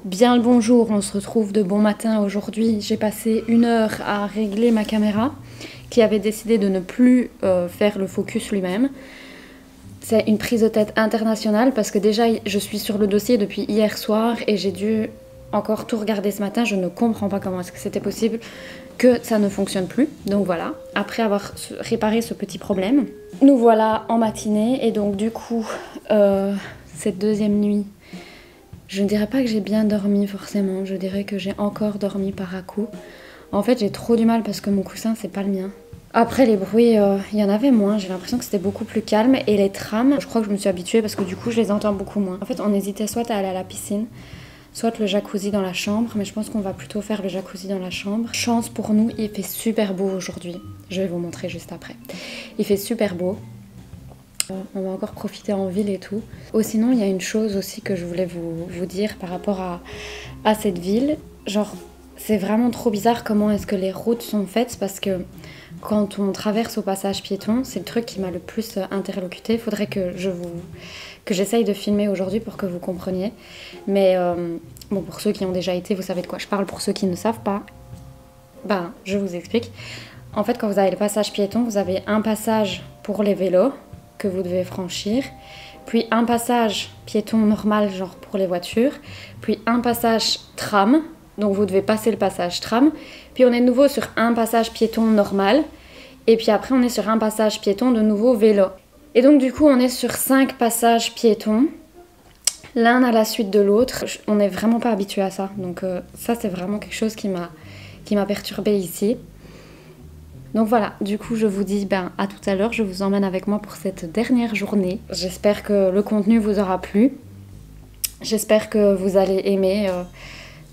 Bien le bonjour, on se retrouve de bon matin aujourd'hui. J'ai passé 1 heure à régler ma caméra qui avait décidé de ne plus faire le focus lui-même. C'est une prise de tête internationale parce que déjà je suis sur le dossier depuis hier soir et j'ai dû encore tout regarder ce matin. Je ne comprends pas comment est-ce que c'était possible que ça ne fonctionne plus. Donc voilà, après avoir réparé ce petit problème, nous voilà en matinée et donc du coup cette deuxième nuit, je ne dirais pas que j'ai bien dormi forcément, je dirais que j'ai encore dormi par à-coups. En fait j'ai trop du mal parce que mon coussin c'est pas le mien. Après les bruits, il y en avait moins, j'ai l'impression que c'était beaucoup plus calme. Et les trams, je crois que je me suis habituée parce que du coup je les entends beaucoup moins. En fait on hésitait soit à aller à la piscine, soit le jacuzzi dans la chambre. Mais je pense qu'on va plutôt faire le jacuzzi dans la chambre. Chance pour nous, il fait super beau aujourd'hui. Je vais vous montrer juste après. Il fait super beau. On va encore profiter en ville et tout. Oh, sinon il y a une chose aussi que je voulais vous dire par rapport à cette ville. Genre c'est vraiment trop bizarre comment est-ce que les routes sont faites parce que quand on traverse au passage piéton, c'est le truc qui m'a le plus interlocuté. Il faudrait que j'essaye de filmer aujourd'hui pour que vous compreniez. Mais bon, pour ceux qui ont déjà été, vous savez de quoi je parle. Pour ceux qui ne savent pas, ben, je vous explique. En fait, quand vous avez le passage piéton, vous avez un passage pour les vélos que vous devez franchir, puis un passage piéton normal, genre pour les voitures, puis un passage tram. Donc vous devez passer le passage tram, puis on est de nouveau sur un passage piéton normal, et puis après on est sur un passage piéton de nouveau vélo. Et donc du coup on est sur 5 passages piétons, l'un à la suite de l'autre. On n'est vraiment pas habitué à ça, donc ça c'est vraiment quelque chose qui m'a perturbée ici. Donc voilà, du coup je vous dis ben, à tout à l'heure, je vous emmène avec moi pour cette dernière journée. J'espère que le contenu vous aura plu, j'espère que vous allez aimer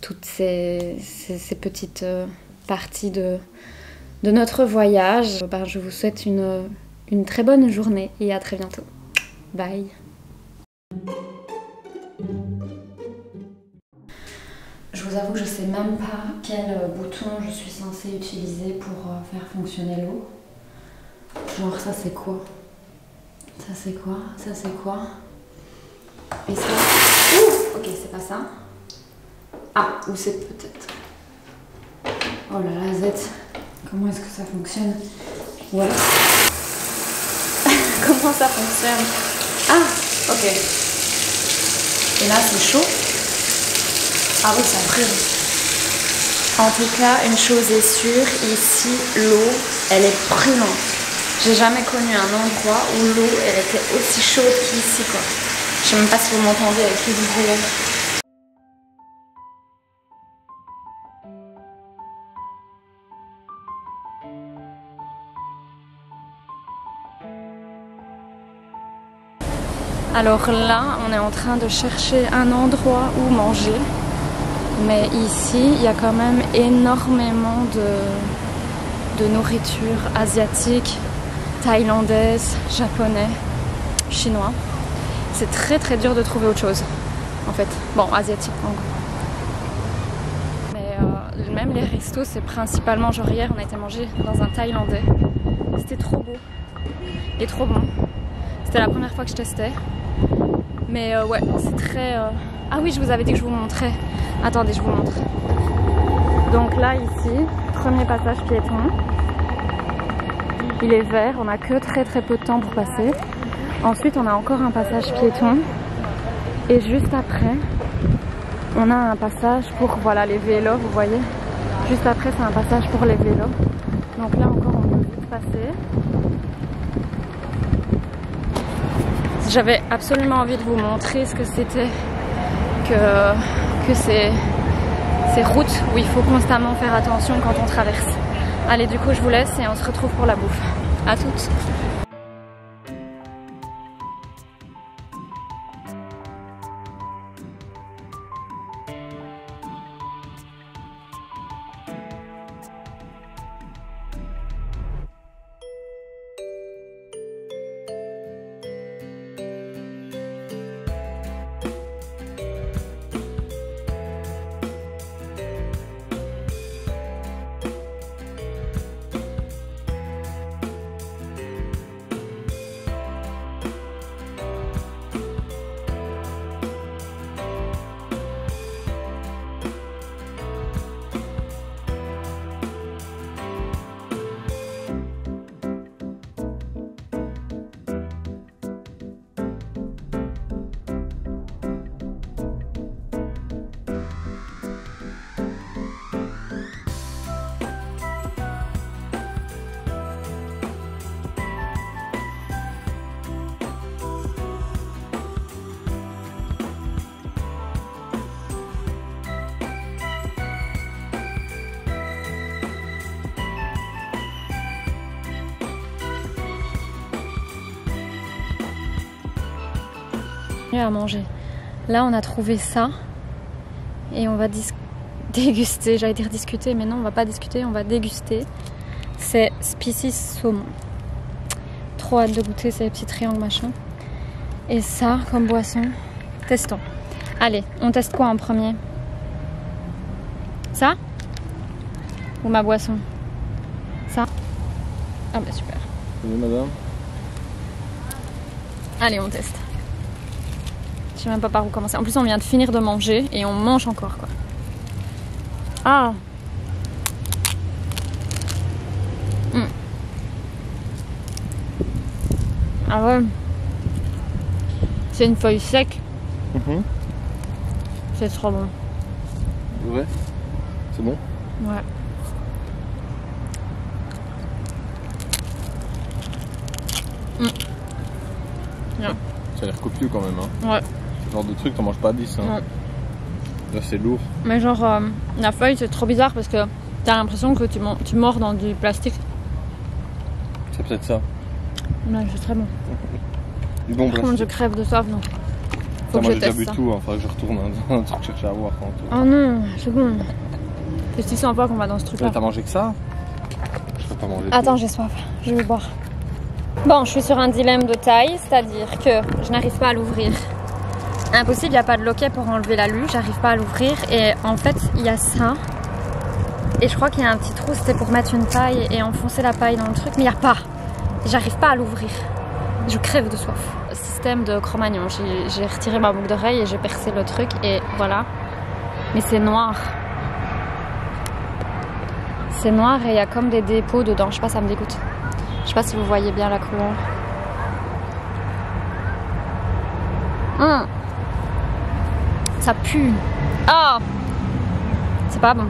toutes ces petites parties de notre voyage. Ben, je vous souhaite une très bonne journée et à très bientôt. Bye. Je vous avoue que je sais même pas quel bouton je suis censée utiliser pour faire fonctionner l'eau. Genre ça c'est quoi? Ça c'est quoi? Ça c'est quoi? Et ça... Ouh, ok, c'est pas ça. Ah, ou c'est peut-être... Oh là là, Z, comment est-ce que ça fonctionne? Voilà. Comment ça fonctionne? Ah, ok. Et là, c'est chaud. Ah oui, ça brûle. En tout cas, une chose est sûre, ici, l'eau, elle est brûlante. J'ai jamais connu un endroit où l'eau, elle était aussi chaude qu'ici, quoi. Je sais même pas si vous m'entendez avec le bruit. Alors là, on est en train de chercher un endroit où manger. Mais ici, il y a quand même énormément de nourriture asiatique, thaïlandaise, japonais, chinois. C'est très très dur de trouver autre chose, en fait. Bon, asiatique, en gros. Mais même les restos, c'est principalement... Genre hier, on a été manger dans un thaïlandais. C'était trop beau et trop bon. C'était la première fois que je testais. Mais ouais, c'est très... Ah oui, je vous avais dit que je vous montrais. Attendez, je vous montre. Donc là, ici, premier passage piéton. Il est vert, on n'a que très très peu de temps pour passer. Ensuite, on a encore un passage piéton. Et juste après, on a un passage pour voilà, les vélos, vous voyez. Juste après, c'est un passage pour les vélos. Donc là encore, on peut vite passer. J'avais absolument envie de vous montrer ce que c'était que ces routes où il faut constamment faire attention quand on traverse. Allez, du coup, je vous laisse et on se retrouve pour la bouffe. À toutes. à manger. Là, on a trouvé ça et on va déguster. J'allais dire discuter, mais non, on va pas discuter, on va déguster. C'est Species saumon. Trop hâte de goûter ces petits triangles machin. Et ça, comme boisson, testons. Allez, on teste quoi en premier? Ça? Ou ma boisson? Ça? Ah bah super. Oui, madame. Allez, on teste. Je sais même pas par où commencer. En plus, on vient de finir de manger et on mange encore quoi. Ah. Ah ouais. C'est une feuille sec. C'est trop bon. Ouais. C'est bon? Ouais. Bien. Ça a l'air copieux quand même. Hein. Ouais. Ce genre de truc, t'en manges pas 10. Hein. Non. Là, c'est lourd. Mais genre, la feuille, c'est trop bizarre parce que t'as l'impression que tu mords dans du plastique. C'est peut-être ça. Ouais, c'est très bon. Du bon Par contre, je plastique. crève de soif, non. Faut que Moi, je j'ai déjà teste bu ça. tout. Hein. Faudrait que je retourne un truc chercher à voir. Oh non, c'est bon. C'est 600 fois qu'on va dans ce truc-là. T'as mangé que ça? Je peux pas manger. Attends, j'ai soif. Je vais boire. Bon, je suis sur un dilemme de taille, c'est-à-dire que je n'arrive pas à l'ouvrir. Impossible, il n'y a pas de loquet pour enlever la luge, j'arrive pas à l'ouvrir. Et en fait, il y a ça. Et je crois qu'il y a un petit trou, c'était pour mettre une paille et enfoncer la paille dans le truc, mais il n'y a pas. J'arrive pas à l'ouvrir. Je crève de soif. Système de Cro-Magnon. J'ai retiré ma boucle d'oreille et j'ai percé le truc et voilà. Mais c'est noir. C'est noir et il y a comme des dépôts dedans. Je sais pas, ça me dégoûte. Je sais pas si vous voyez bien la couleur. Ça pue. Ah, c'est pas bon.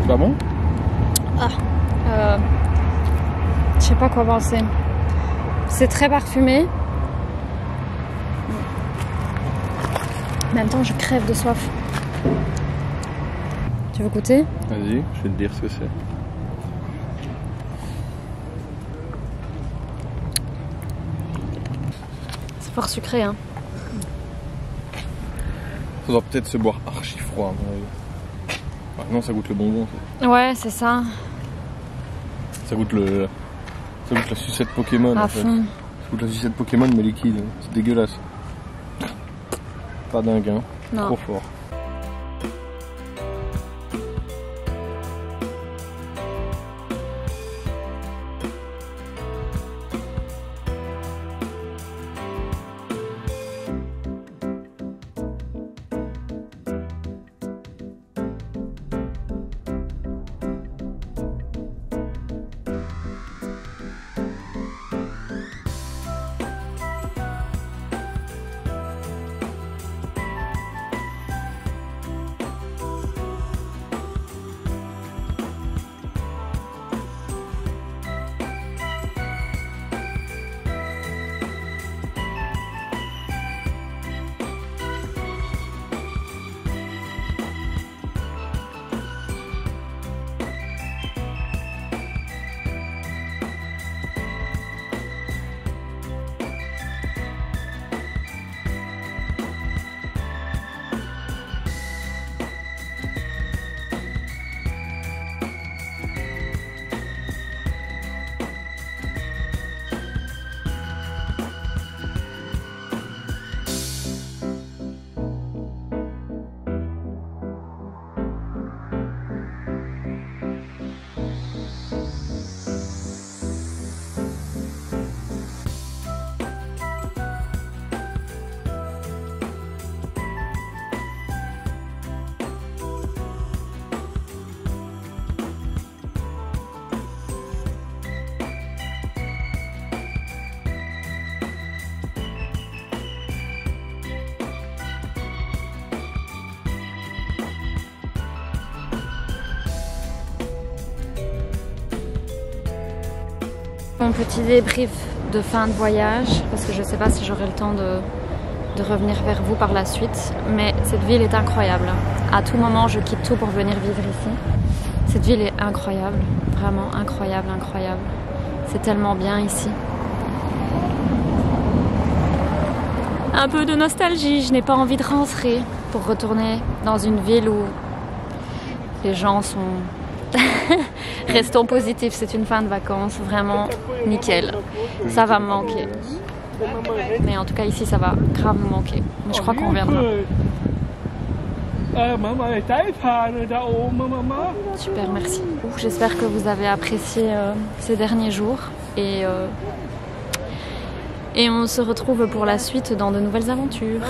C'est pas bon? Je sais pas quoi penser. C'est très parfumé. En même temps, je crève de soif. Tu veux goûter? Vas-y, je vais te dire ce que c'est. C'est fort sucré, hein. Ça doit peut-être se boire archi froid. Ah, non, ça goûte le bonbon. Ça, Ouais, c'est ça. ça goûte la sucette Pokémon. À en fait. fond. Ça goûte la sucette Pokémon mais liquide. C'est dégueulasse. Pas dingue, hein. Non. Trop fort. Mon petit débrief de fin de voyage, parce que je ne sais pas si j'aurai le temps de revenir vers vous par la suite, mais cette ville est incroyable. À tout moment, je quitte tout pour venir vivre ici. Cette ville est incroyable, vraiment incroyable, incroyable. C'est tellement bien ici. Un peu de nostalgie, je n'ai pas envie de rentrer pour retourner dans une ville où les gens sont... Restons positifs, c'est une fin de vacances, vraiment nickel. Ça va me manquer. Mais en tout cas ici ça va grave me manquer. Mais je crois qu'on reviendra. Super, merci. J'espère que vous avez apprécié ces derniers jours et on se retrouve pour la suite dans de nouvelles aventures.